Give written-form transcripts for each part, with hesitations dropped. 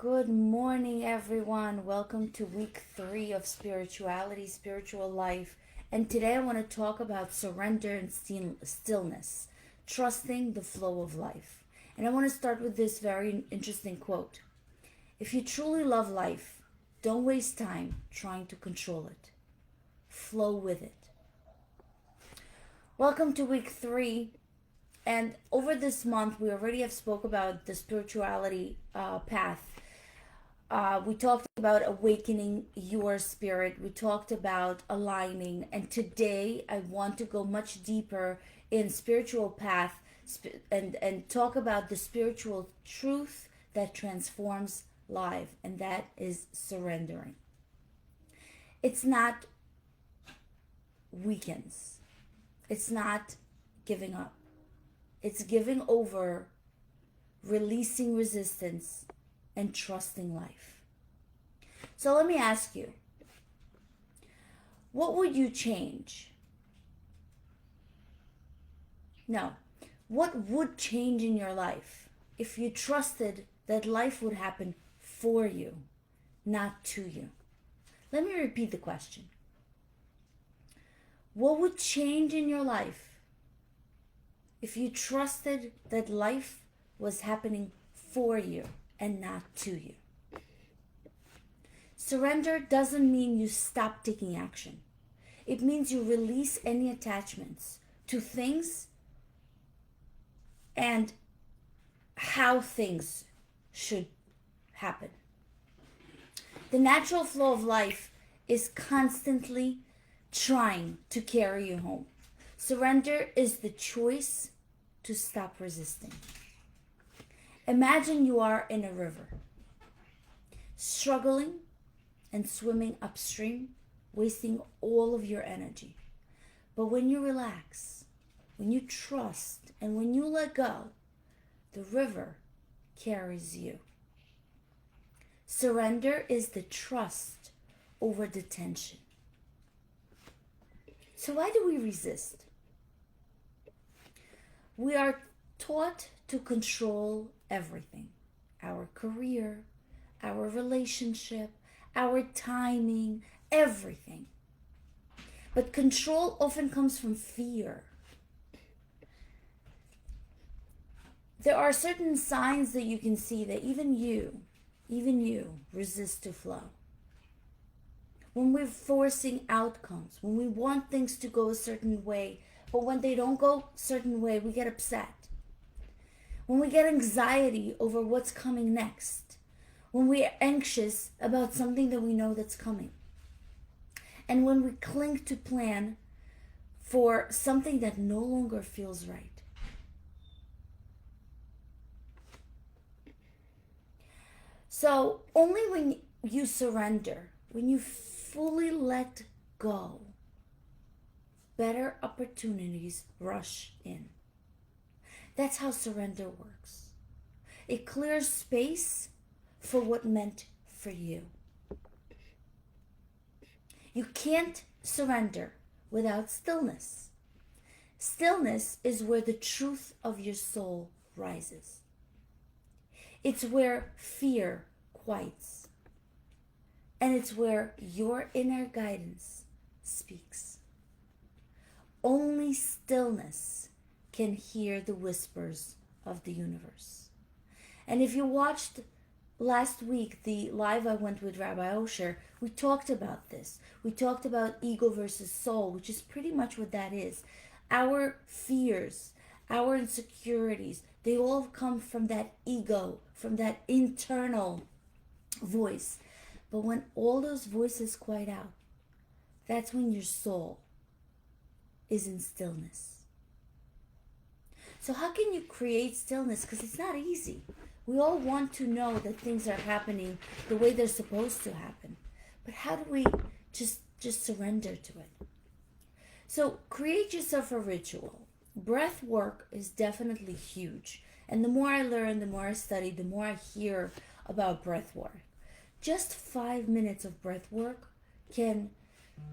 Good morning, everyone. Welcome to week 3 of spirituality, spiritual life. And today I want to talk about surrender and stillness, trusting the flow of life. And I want to start with this very interesting quote. If you truly love life, don't waste time trying to control it. Flow with it. Welcome to week 3. And over this month, we already have spoke about the spirituality path. We talked about awakening your spirit. We talked about aligning. And today, I want to go much deeper in spiritual path and talk about the spiritual truth that transforms life. And that is surrendering. It's not weakens. It's not giving up. It's giving over, releasing resistance, and trusting life. So let me ask you, what would you change? No, what would change in your life if you trusted that life would happen for you, not to you? Let me repeat the question. What would change in your life if you trusted that life was happening for you and not to you? Surrender doesn't mean you stop taking action. It means you release any attachments to things and how things should happen. The natural flow of life is constantly trying to carry you home. Surrender is the choice to stop resisting. Imagine you are in a river, struggling and swimming upstream, wasting all of your energy. But when you relax, when you trust, and when you let go, the river carries you. Surrender is the trust over the tension. So why do we resist? We are taught to control everything. Our career, our relationship, our timing, everything. But control often comes from fear. There are certain signs that you can see that even you resist to flow. When we're forcing outcomes, when we want things to go a certain way, but when they don't go a certain way, we get upset. When we get anxiety over what's coming next. When we are anxious about something that we know that's coming. And when we cling to plan for something that no longer feels right. So only when you surrender, when you fully let go, better opportunities rush in. That's how surrender works. It clears space for what meant for you. You can't surrender without stillness. Stillness is where the truth of your soul rises. It's where fear quiets. And it's where your inner guidance speaks. Only stillness can hear the whispers of the universe. And if you watched last week the live I went with Rabbi Osher, we talked about this. We talked about ego versus soul, which is pretty much what that is. Our fears, our insecurities, they all come from that ego, from that internal voice. But when all those voices quiet out, that's when your soul is in stillness. So how can you create stillness? Because it's not easy. We all want to know that things are happening the way they're supposed to happen. But how do we just surrender to it? So create yourself a ritual. Breath work is definitely huge. And the more I learn, the more I study, the more I hear about breath work. Just 5 minutes of breath work can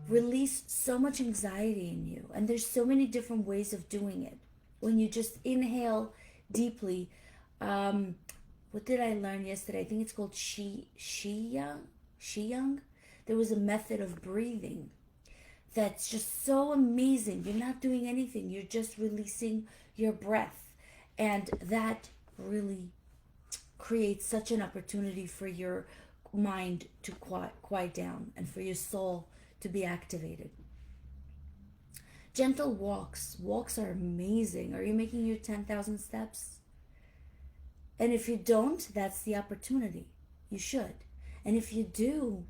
release so much anxiety in you. And there's so many different ways of doing it. When you just inhale deeply, what did I learn yesterday? I think it's called Young. There was a method of breathing that's just so amazing. You're not doing anything. You're just releasing your breath. And that really creates such an opportunity for your mind to quiet down and for your soul to be activated. Gentle walks. Walks are amazing. Are you making your 10,000 steps? And if you don't, that's the opportunity. You should. And if you do,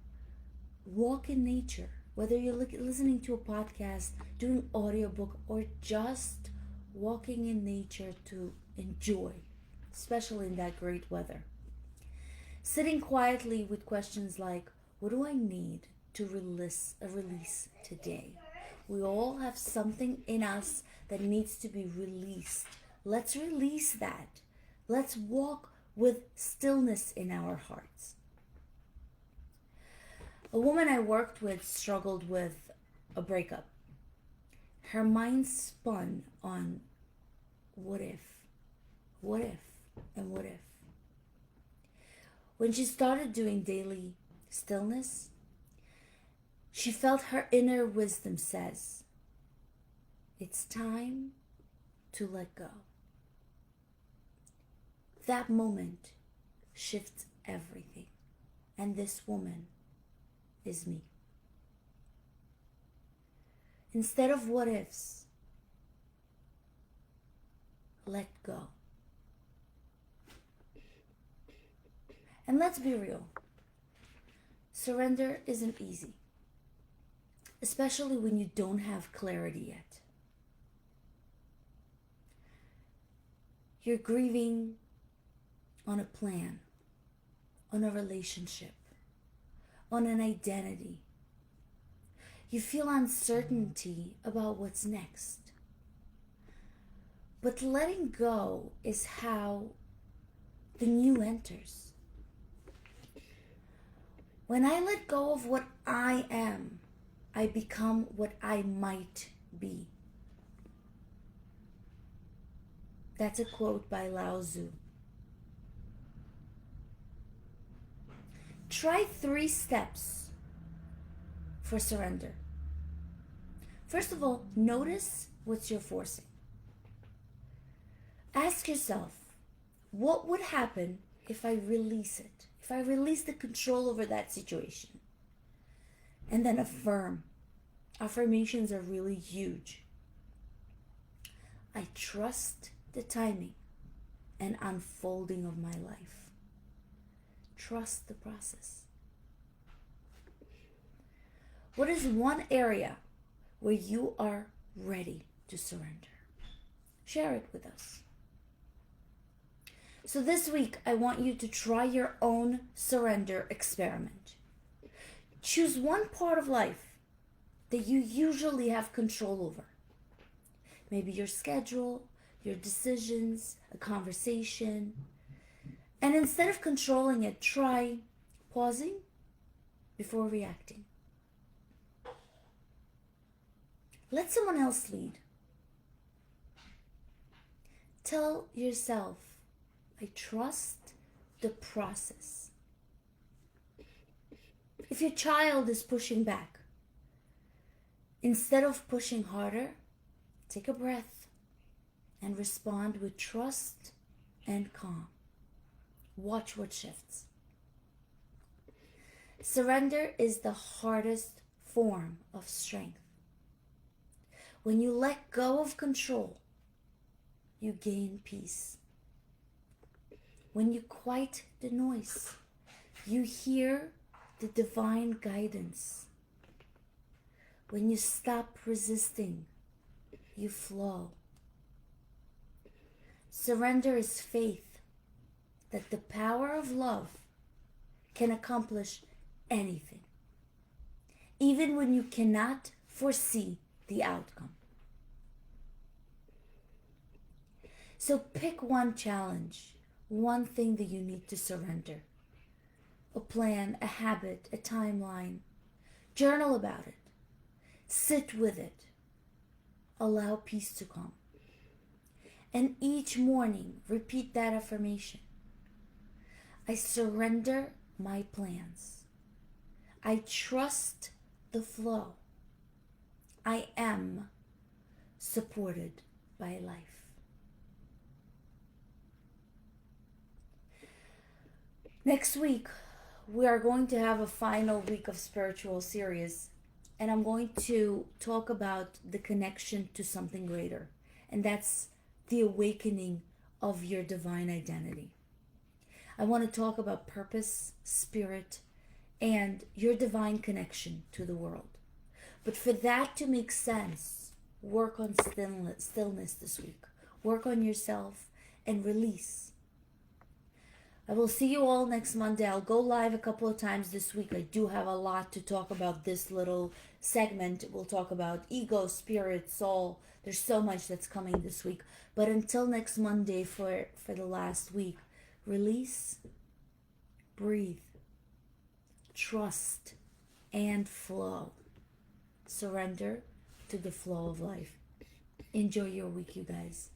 walk in nature. Whether you're listening to a podcast, doing audiobook, or just walking in nature to enjoy, especially in that great weather. Sitting quietly with questions like, what do I need to release today? We all have something in us that needs to be released. Let's release that. Let's walk with stillness in our hearts. A woman I worked with struggled with a breakup. Her mind spun on what if, and what if. When she started doing daily stillness, she felt her inner wisdom says, it's time to let go. That moment shifts everything. And this woman is me. Instead of what ifs, let go. And let's be real. Surrender isn't easy, especially when you don't have clarity yet. You're grieving on a plan, on a relationship, on an identity. You feel uncertainty about what's next. But letting go is how the new enters. When I let go of what I am, I become what I might be. That's a quote by Lao Tzu. Try 3 steps for surrender. First of all, notice what you're forcing. Ask yourself, what would happen if I release it? If I release the control over that situation? And then affirm. Affirmations are really huge. I trust the timing and unfolding of my life. Trust the process. What is one area where you are ready to surrender? Share it with us. So this week, I want you to try your own surrender experiment. Choose one part of life that you usually have control over. Maybe your schedule, your decisions, a conversation. And instead of controlling it, try pausing before reacting. Let someone else lead. Tell yourself, I trust the process. If your child is pushing back, instead of pushing harder, take a breath and respond with trust and calm. Watch what shifts. Surrender is the hardest form of strength. When you let go of control, you gain peace. When you quiet the noise, you hear the divine guidance. When you stop resisting, you flow. Surrender is faith that the power of love can accomplish anything, even when you cannot foresee the outcome. So pick one challenge, one thing that you need to surrender. A plan, a habit, a timeline. Journal about it. Sit with it. Allow peace to come. And each morning, repeat that affirmation. I surrender my plans. I trust the flow. I am supported by life. Next week, we are going to have a final week of spiritual series, and I'm going to talk about the connection to something greater, and that's the awakening of your divine identity. I want to talk about purpose, spirit, and your divine connection to the world. But for that to make sense, work on stillness this week. Work on yourself and release. I will see you all next Monday. I'll go live a couple of times this week. I do have a lot to talk about this little segment. We'll talk about ego, spirit, soul. There's so much that's coming this week. But until next Monday for the last week, release, breathe, trust, and flow. Surrender to the flow of life. Enjoy your week, you guys.